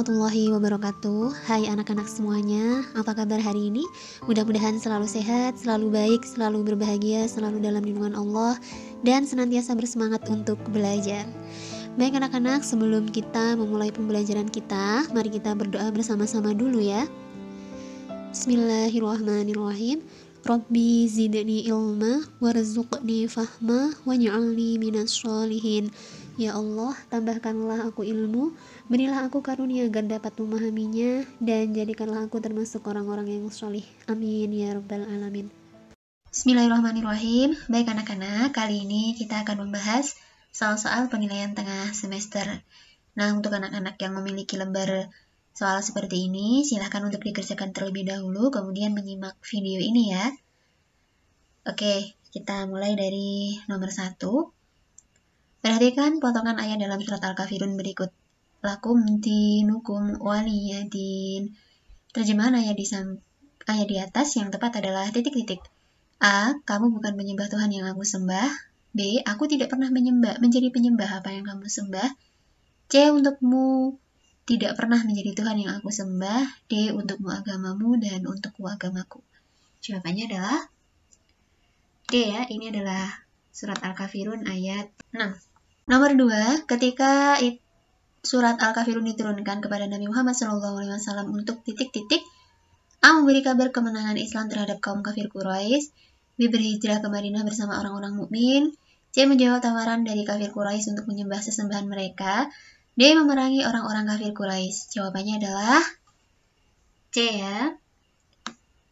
warahmatullahi wabarakatuh. Hai anak-anak semuanya, apa kabar hari ini? Mudah-mudahan selalu sehat, selalu baik, selalu berbahagia, selalu dalam lindungan Allah, dan senantiasa bersemangat untuk belajar. Baik anak-anak, sebelum kita memulai pembelajaran kita, mari kita berdoa bersama-sama dulu ya. Bismillahirrahmanirrahim. Rabbi zidni ilma warzuqni fahma waj'alni minas sholihin. Ya Allah, tambahkanlah aku ilmu, berilah aku karunia agar dapat memahaminya, dan jadikanlah aku termasuk orang-orang yang sholih. Amin ya rabbal alamin. Bismillahirrahmanirrahim. Baik anak-anak, kali ini kita akan membahas soal-soal penilaian tengah semester. Nah, untuk anak-anak yang memiliki lembar soal seperti ini, silahkan untuk dikerjakan terlebih dahulu, kemudian menyimak video ini ya. Oke, kita mulai dari nomor 1. Perhatikan potongan ayat dalam surat Al-Kafirun berikut. Lakum dinukum waliyadin. Terjemahan ayat di atas yang tepat adalah titik-titik. A. Kamu bukan penyembah Tuhan yang aku sembah. B. Aku tidak pernah menjadi penyembah apa yang kamu sembah. C. Untukmu tidak pernah menjadi Tuhan yang aku sembah. D. Untukmu agamamu dan untukku agamaku. Jawabannya adalah D ya. Ini adalah surat Al-Kafirun ayat 6. Nomor 2, ketika surat Al-Kafirun diturunkan kepada Nabi Muhammad SAW untuk titik-titik, A. Memberi kabar kemenangan Islam terhadap kaum kafir Quraisy. B. Berhijrah ke Madinah bersama orang-orang mukmin. C. Menjawab tawaran dari kafir Quraisy untuk menyembah sesembahan mereka. D. Memerangi orang-orang kafir Quraisy. Jawabannya adalah C ya.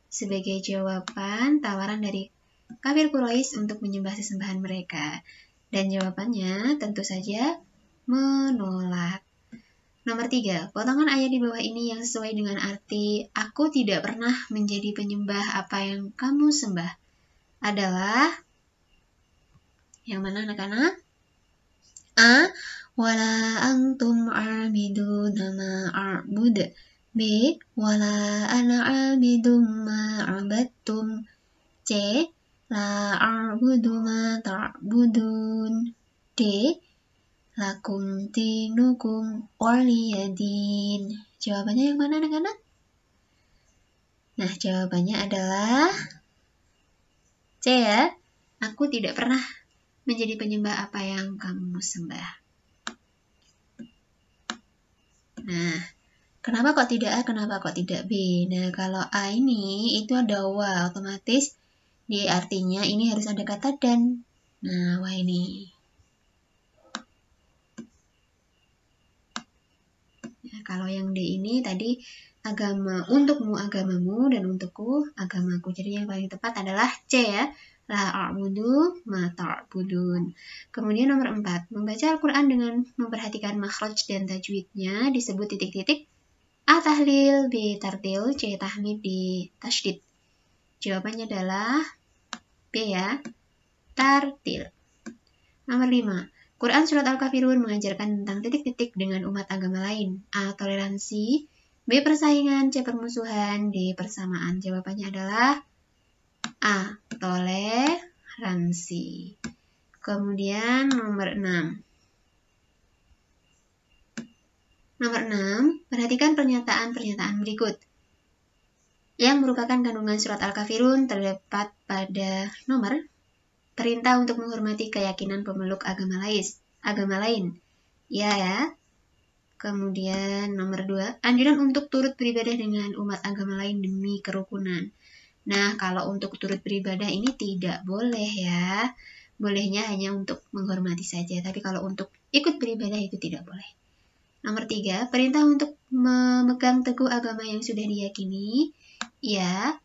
Sebagai jawaban tawaran dari kafir Quraisy untuk menyembah sesembahan mereka. Dan jawabannya tentu saja menolak. Nomor 3, potongan ayat di bawah ini yang sesuai dengan arti aku tidak pernah menjadi penyembah apa yang kamu sembah adalah yang mana anak-anak? A. Wala antum a'biduna ma a'bud. B. Wala ana a'bidum ma a'badtum. C. La a'budu ma ta'budun. D. Lakum dinukum waliyadin. Jawabannya yang mana anak-anak? Nah, jawabannya adalah C ya. Aku tidak pernah menjadi penyembah apa yang kamu sembah. Nah, kenapa kok tidak A, kenapa kok tidak B? Nah, kalau A ini itu ada wa, otomatis di artinya ini harus ada kata dan. Nah, wah ini. Nah, kalau yang D ini tadi agama, untukmu agamamu dan untukku agamaku. Jadi yang paling tepat adalah C ya. La a'budu ma ta'budun. Kemudian nomor 4, membaca Al-Quran dengan memperhatikan makhraj dan tajwidnya disebut titik-titik. A. Tahlil, B. tartil, C. tahmid, D. tasydid. Jawabannya adalah B ya, tartil. Nomor 5, Quran surat Al-Kafirun mengajarkan tentang titik-titik dengan umat agama lain. A. Toleransi, B. Persaingan, C. Permusuhan, D. Persamaan. Jawabannya adalah A. Toleransi. Kemudian nomor 6. Nomor 6, perhatikan pernyataan-pernyataan berikut yang merupakan kandungan surat Al-Kafirun terdapat pada nomor perintah untuk menghormati keyakinan pemeluk agama lain. Ya. Kemudian nomor 2, anjuran untuk turut beribadah dengan umat agama lain demi kerukunan. Nah, kalau untuk turut beribadah ini tidak boleh ya. Bolehnya hanya untuk menghormati saja, tapi kalau untuk ikut beribadah itu tidak boleh. Nomor 3, perintah untuk memegang teguh agama yang sudah diyakini. Ya.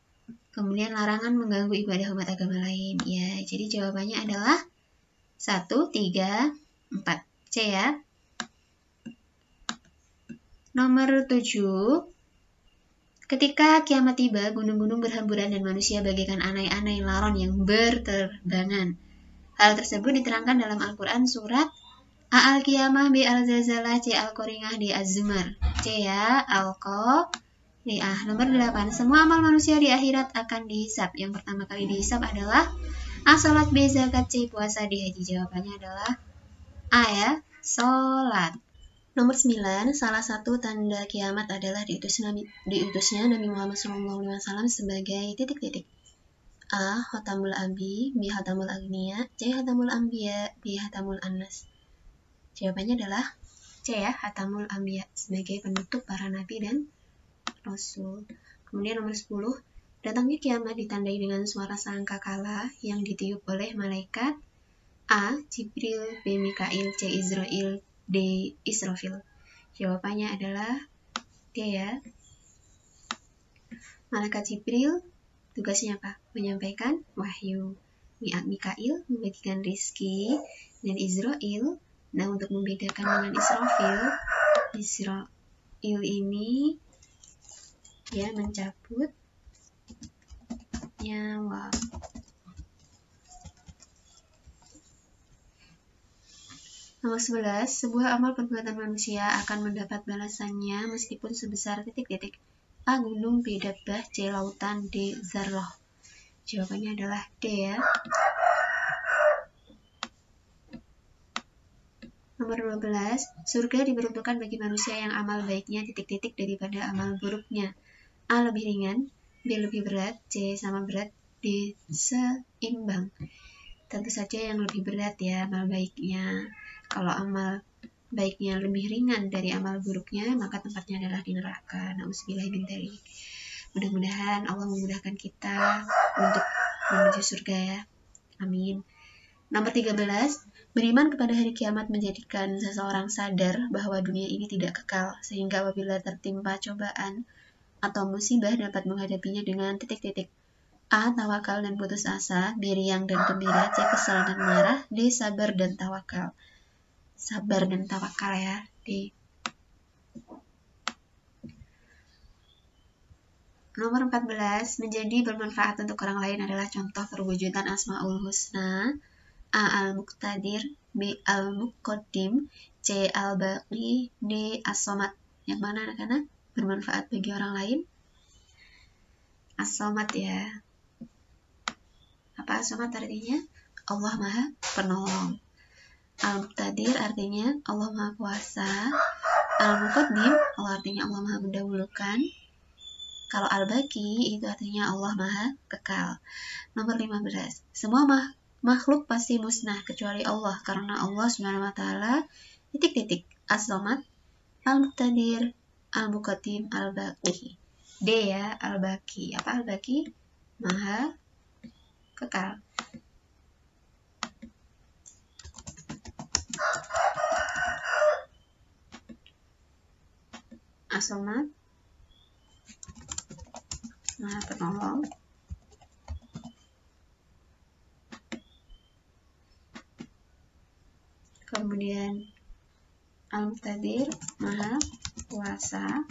Kemudian larangan mengganggu ibadah umat agama lain. Ya, jadi jawabannya adalah 1, 3, 4. C ya. Nomor 7, ketika kiamat tiba, gunung-gunung berhamburan dan manusia bagaikan anai-anai laron yang berterbangan. Hal tersebut diterangkan dalam Al-Quran surat A. Al-Qiyamah, B. Al-Zalzalah, C. Al-Qari'ah, D. Az-Zumar. C ya, Al-Qari'ah. Nomor 8, semua amal manusia di akhirat akan dihisab. Yang pertama kali dihisab adalah A. Salat, B. Zakat, C. Puasa, D. Haji. Jawabannya adalah A ya, salat. Nomor 9, salah satu tanda kiamat adalah diutusnya Nabi Muhammad SAW sebagai titik-titik. A. Khatamul Abi, B. Khatamul Agniya, C. Khatamul Anbiya, D. Khatamul Annas. Jawabannya adalah C ya, Khatamul Anbiya, sebagai penutup para nabi dan rasul. Kemudian nomor 10, datangnya kiamat ditandai dengan suara sangkakala yang ditiup oleh malaikat. A. Jibril, B. Mikail, C. Israel, D. Israfil. Jawabannya adalah D ya. Malaikat Jibril tugasnya apa? Menyampaikan wahyu. Mikail membagikan rizki, dan Israel, nah untuk membedakan dengan Israfil, Israel ini ya mencabut nyawa. Nomor 11, sebuah amal perbuatan manusia akan mendapat balasannya meskipun sebesar titik-titik. A. Gunung, B. Dabbah, C. Lautan, D. Zarroh. Jawabannya adalah D ya. Nomor 12, surga diperuntukkan bagi manusia yang amal baiknya titik-titik daripada amal buruknya. A. Lebih ringan, B. Lebih berat, C. Sama berat, D. Seimbang. Tentu saja yang lebih berat ya amal baiknya. Kalau amal baiknya lebih ringan dari amal buruknya, maka tempatnya adalah di neraka. Na'udzubillah min dzalik. Mudah-mudahan Allah memudahkan kita untuk menuju surga ya. Amin. Nomor 13, beriman kepada hari kiamat menjadikan seseorang sadar bahwa dunia ini tidak kekal, sehingga apabila tertimpa cobaan atau musibah dapat menghadapinya dengan titik-titik. A. Tawakal dan putus asa, B. Riang dan gembira, C. Kesal dan marah, D. Sabar dan tawakal. Sabar dan tawakal ya, D. Nomor 14, menjadi bermanfaat untuk orang lain adalah contoh perwujudan Asmaul Husna. A. Al-Muqtadir, B. Al-Muqaddim, C. Al-Baqi, D. As-Somad. Yang mana anak-anak? Bermanfaat bagi orang lain? As-Somad ya. Apa As-Somad artinya? Allah Maha Penolong. Al-Muqtadir artinya Allah Maha Kuasa. Al-Muqaddim Allah artinya Allah Maha Mendahulukan. Kalau Al-Baqi itu artinya Allah Maha Kekal. Nomor 15, semua makhluk pasti musnah kecuali Allah, karena Allah SWT titik-titik. As-Somad, Al-Muqtadir, Al-Muqaddim, Al-Baqi. D ya, Al-Baqi. Apa Al-Baqi? Maha Kekal. As-Somad, Maha Penolong. Kemudian Al-Muqtadir, Maha Kuasa.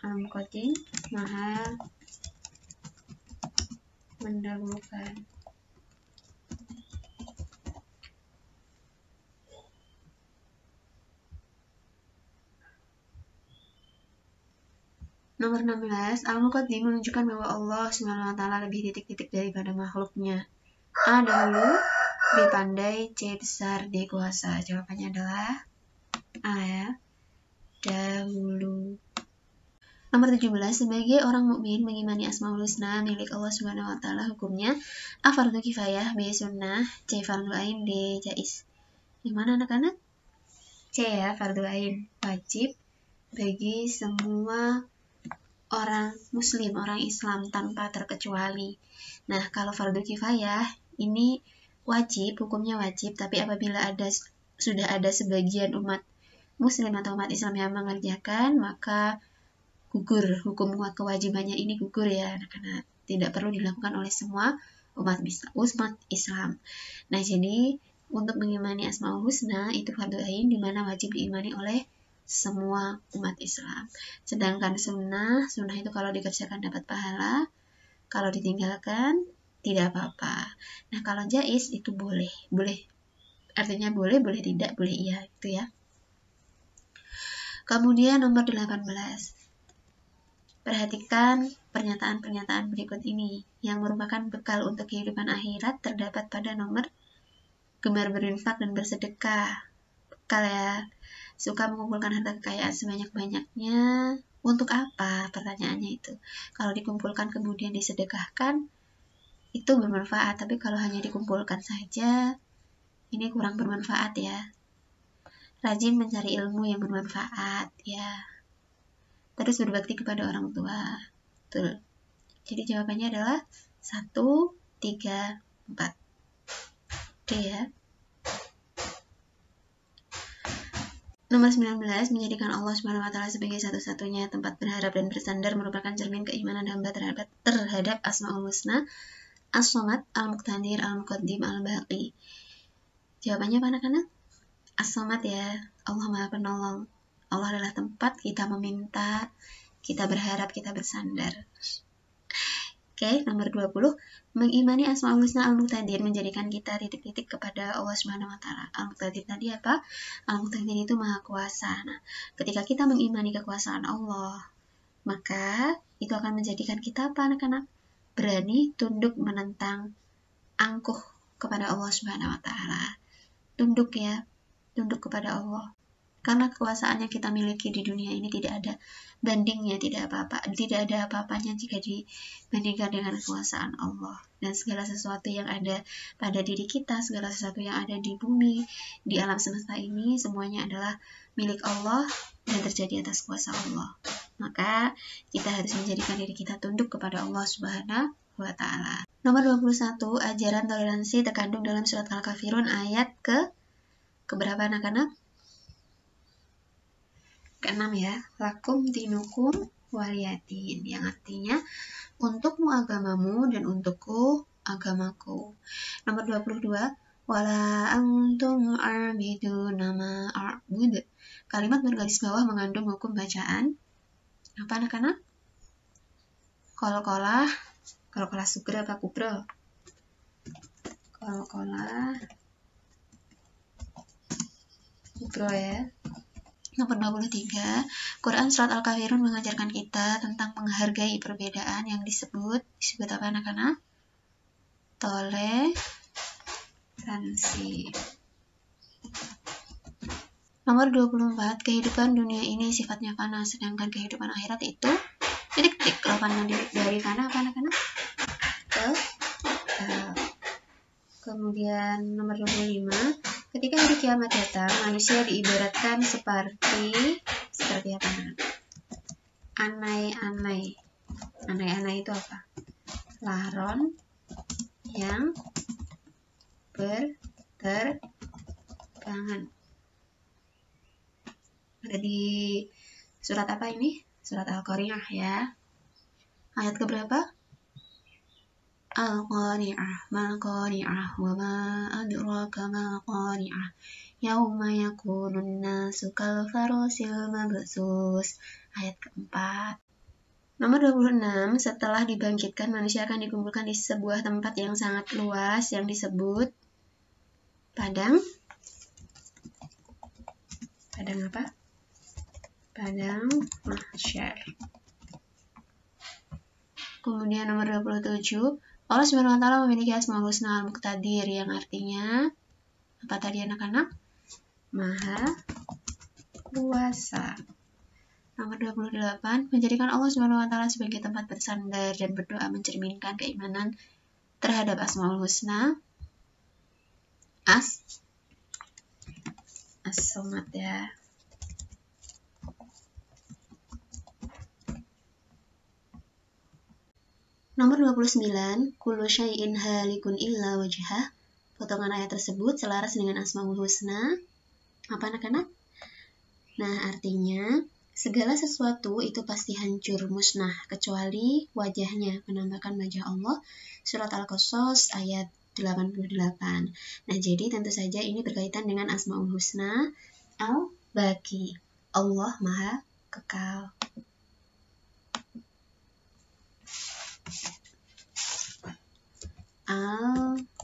Al-Muqaddim, Maha Mendahulukan. Nomor 16, Al-Muqaddim menunjukkan bahwa Allah SWT lebih titik-titik daripada makhluknya. A. Dahulu, B. Pandai, C. Besar, D. Kuasa. Jawabannya adalah A ya, dahulu. Nomor 17, sebagai orang mukmin mengimani Asmaul Husna milik Allah SWT, hukumnya A. Fardu kifayah, B. Sunnah, C. Fardu Ain, D. Jais. Yang mana anak-anak? C ya, Fardu Ain, wajib bagi semua orang muslim, orang Islam tanpa terkecuali. Nah, kalau fardu kifayah ini wajib, hukumnya wajib, tapi apabila sudah ada sebagian umat muslim atau umat Islam yang mengerjakan, maka gugur, hukum kewajibannya ini gugur ya anak-anak. Tidak perlu dilakukan oleh semua umat Islam. Nah, jadi untuk mengimani Asmaul Husna itu fardu ain, di mana wajib diimani oleh semua umat Islam. Sedangkan sunnah itu kalau dikerjakan dapat pahala, kalau ditinggalkan tidak apa-apa. Nah, kalau jais itu boleh, artinya boleh tidak, boleh iya, itu ya. Kemudian nomor 18, perhatikan pernyataan-pernyataan berikut ini yang merupakan bekal untuk kehidupan akhirat, terdapat pada nomor gemar berinfak dan bersedekah. Kalian suka mengumpulkan harta kekayaan sebanyak-banyaknya. Untuk apa? Pertanyaannya itu. Kalau dikumpulkan kemudian disedekahkan, itu bermanfaat. Tapi kalau hanya dikumpulkan saja, ini kurang bermanfaat ya. Rajin mencari ilmu yang bermanfaat ya. Terus berbakti kepada orang tua. Betul. Jadi jawabannya adalah 1, 3, 4. D ya. Nomor 19, menjadikan Allah SWT sebagai satu-satunya tempat berharap dan bersandar merupakan cermin keimanan hamba terhadap Asmaul Husna, As-Somad, Al-Muqtadir, Al-Muqaddim, Al-Baqi. Jawabannya apa anak-anak? As-Somad ya, Allah Maha Penolong. Allah adalah tempat kita meminta, kita berharap, kita bersandar. Oke, nomor 20, mengimani Asmaul Husna Al-Muqtadir menjadikan kita titik-titik kepada Allah SWT. Al-Muqtadir tadi apa? Al-Muqtadir itu Maha Kuasa. Nah, ketika kita mengimani kekuasaan Allah, maka itu akan menjadikan kita apa anak-anak? Berani tunduk menentang, angkuh kepada Allah SWT. Tunduk ya, tunduk kepada Allah. Karena kekuasaan yang kita miliki di dunia ini tidak ada bandingnya, tidak ada apa-apanya jika dibandingkan dengan kekuasaan Allah. Dan segala sesuatu yang ada pada diri kita, segala sesuatu yang ada di bumi, di alam semesta ini, semuanya adalah milik Allah dan terjadi atas kuasa Allah. Maka kita harus menjadikan diri kita tunduk kepada Allah Subhanahu wa Ta'ala. Nomor 21, ajaran toleransi terkandung dalam surat Al-Kafirun ayat keberapa anak-anak? Ke-6 ya, lakum dinukum waliyadin, yang artinya untukmu agamamu dan untukku agamaku. Nomor 22, wala antum a'biduna ma a'bud. Kalimat bergaris bawah mengandung hukum bacaan apa anak-anak? Kol-kolah sugra apa kubro? Kol-kolah kubro ya. Nomor 23, Quran Surat Al-Kafirun mengajarkan kita tentang menghargai perbedaan yang disebut apa anak-anak? Toleransi. Nomor 24, kehidupan dunia ini sifatnya fana, sedangkan kehidupan akhirat itu titik-titik. Lapangan dari fana apa anak-anak? Kemudian nomor 25, ketika hari kiamat datang, manusia diibaratkan seperti apa? Anai-anai. Anai-anai itu apa? Laron yang berterbangan. Ada di surat apa ini? Surat Al-Qari'ah ya. Ayat keberapa? Al-Qari'ah, mal-Qari'ah, wa ma adraka mal-Qari'ah, yauma yakunun nasu kal-farasil mabsus. Ayat keempat. Nomor 26, setelah dibangkitkan, manusia akan dikumpulkan di sebuah tempat yang sangat luas yang disebut padang apa? Padang mahsyar. Kemudian nomor 27, Allah SWT memiliki Asmaul Husna Al-Muqtadir, yang artinya apa tadi anak-anak? Maha Kuasa. Nomor 28, menjadikan Allah SWT sebagai tempat bersandar dan berdoa mencerminkan keimanan terhadap Asmaul Husna As-Somad ya. Nomor 29, kullu syai'in halikun illa wajhah. Potongan ayat tersebut selaras dengan Asmaul Husna apa anak-anak? Nah, artinya segala sesuatu itu pasti hancur, musnah, kecuali wajahnya, menambahkan wajah Allah. Surat Al-Qasas ayat 88. Nah, jadi tentu saja ini berkaitan dengan Asmaul Husna Al-Baqi. Allah Maha Kekal. Al-Baqi.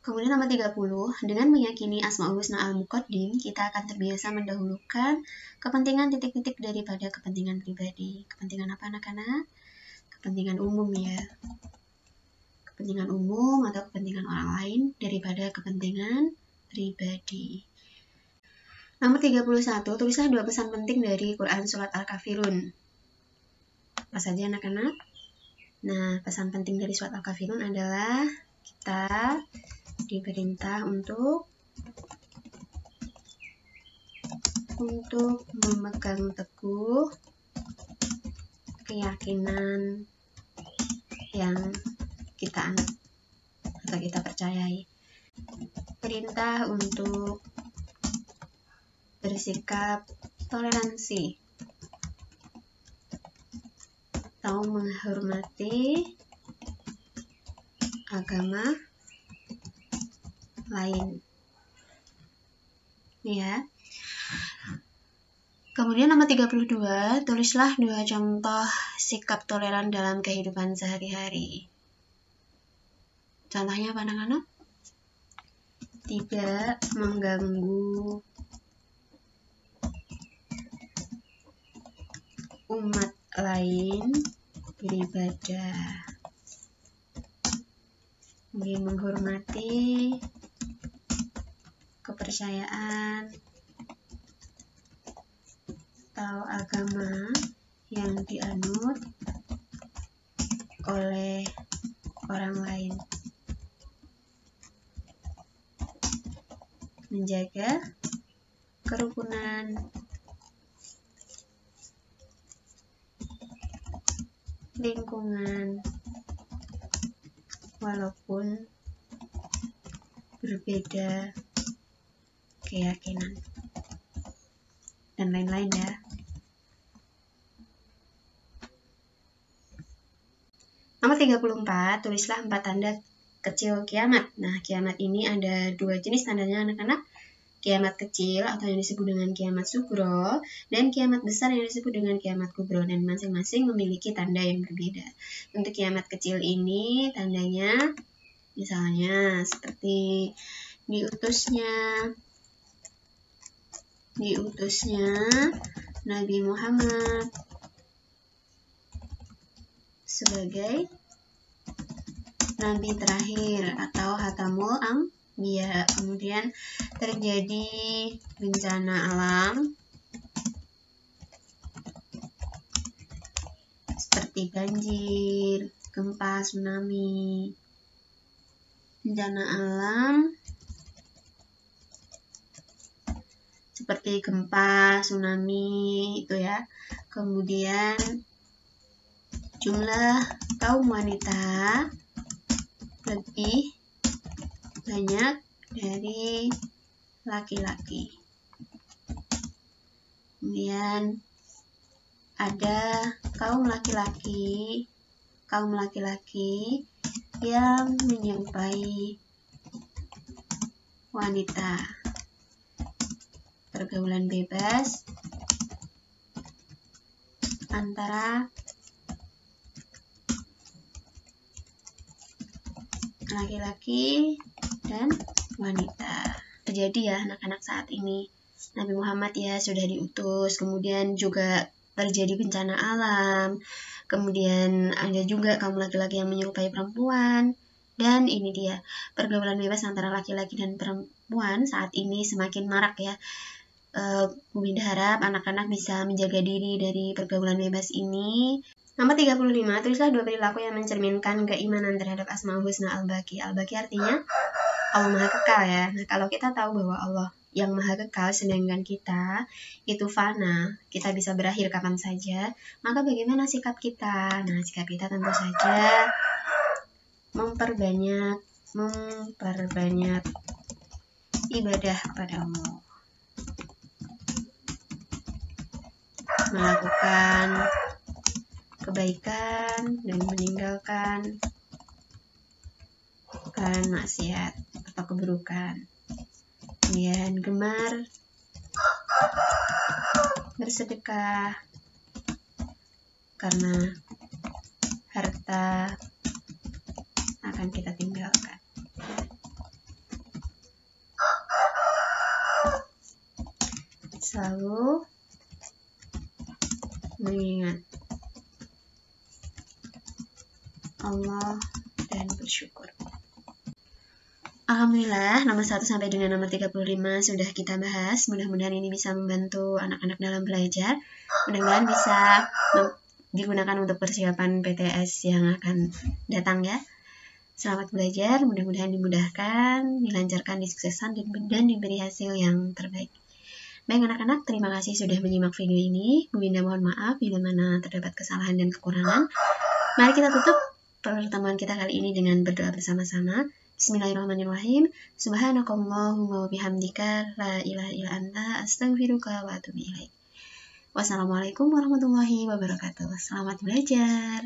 Kemudian nomor 30, dengan meyakini Asmaul Husna Al-Muqaddim, kita akan terbiasa mendahulukan kepentingan titik-titik daripada kepentingan pribadi. Kepentingan apa anak-anak? kepentingan umum ya. Kepentingan umum atau kepentingan orang lain daripada kepentingan pribadi. Nomor 31, tulislah 2 pesan penting dari Quran Surat Al-Kafirun. Apa saja anak-anak? Nah, pesan penting dari Surat Al-Kafirun adalah kita diperintah untuk memegang teguh keyakinan yang kita anut atau kita percayai. Perintah untuk bersikap toleransi atau menghormati agama lain. Ya. Kemudian nomor 32, tulislah 2 contoh sikap toleran dalam kehidupan sehari-hari. Contohnya apa anak-anak? Tidak mengganggu umat lain beribadah, kemudian menghormati kepercayaan atau agama yang dianut oleh orang lain, menjaga kerukunan, lingkungan, walaupun berbeda keyakinan, dan lain-lain ya. Nomor 34, tulislah 4 tanda kecil kiamat. Nah, kiamat ini ada 2 jenis tandanya anak-anak. Kiamat kecil atau yang disebut dengan kiamat sugro, dan kiamat besar yang disebut dengan kiamat kubro, dan masing-masing memiliki tanda yang berbeda. Untuk kiamat kecil ini tandanya misalnya seperti diutusnya Nabi Muhammad sebagai Nabi terakhir atau Hatamul Anbiya. Kemudian terjadi bencana alam seperti banjir, gempa, tsunami. Bencana alam seperti gempa, tsunami itu ya. Kemudian jumlah kaum wanita lebih banyak dari laki-laki. Kemudian ada kaum laki-laki yang menyerupai wanita. Pergaulan bebas antara laki-laki dan wanita. Terjadi ya anak-anak saat ini. Nabi Muhammad ya sudah diutus, kemudian juga terjadi bencana alam, kemudian ada juga kaum laki-laki yang menyerupai perempuan, dan ini dia pergaulan bebas antara laki-laki dan perempuan saat ini semakin marak ya. Bu Binda harap anak-anak bisa menjaga diri dari pergaulan bebas ini. Nomor 35, tulislah 2 perilaku yang mencerminkan keimanan terhadap Asmaul Husna Al-Baqi. Al-Baqi artinya Allah Maha Kekal ya. Nah, kalau kita tahu bahwa Allah yang Maha Kekal sedangkan kita itu fana, kita bisa berakhir kapan saja, maka bagaimana sikap kita? Nah, sikap kita tentu saja memperbanyak ibadah kepada Allah, melakukan kebaikan dan meninggalkan maksiat atau keburukan. Kemudian gemar bersedekah karena harta akan kita tinggalkan. Selalu mengingat Allah dan bersyukur. Alhamdulillah, nomor 1 sampai dengan nomor 35 sudah kita bahas. Mudah-mudahan ini bisa membantu anak-anak dalam belajar. Mudah-mudahan bisa digunakan untuk persiapan PTS yang akan datang ya. Selamat belajar, mudah-mudahan dimudahkan, dilancarkan, disuksesan, dan diberi hasil yang terbaik. Baik anak-anak, terima kasih sudah menyimak video ini. Bu Winda mohon maaf bila mana terdapat kesalahan dan kekurangan. Mari kita tutup pertemuan kita kali ini dengan berdoa bersama-sama. Bismillahirrahmanirrahim. Subhanakallahumma wa bihamdika la ilaha illa anta astaghfiruka wa atubu ilaik. Wassalamualaikum warahmatullahi wabarakatuh. Selamat belajar.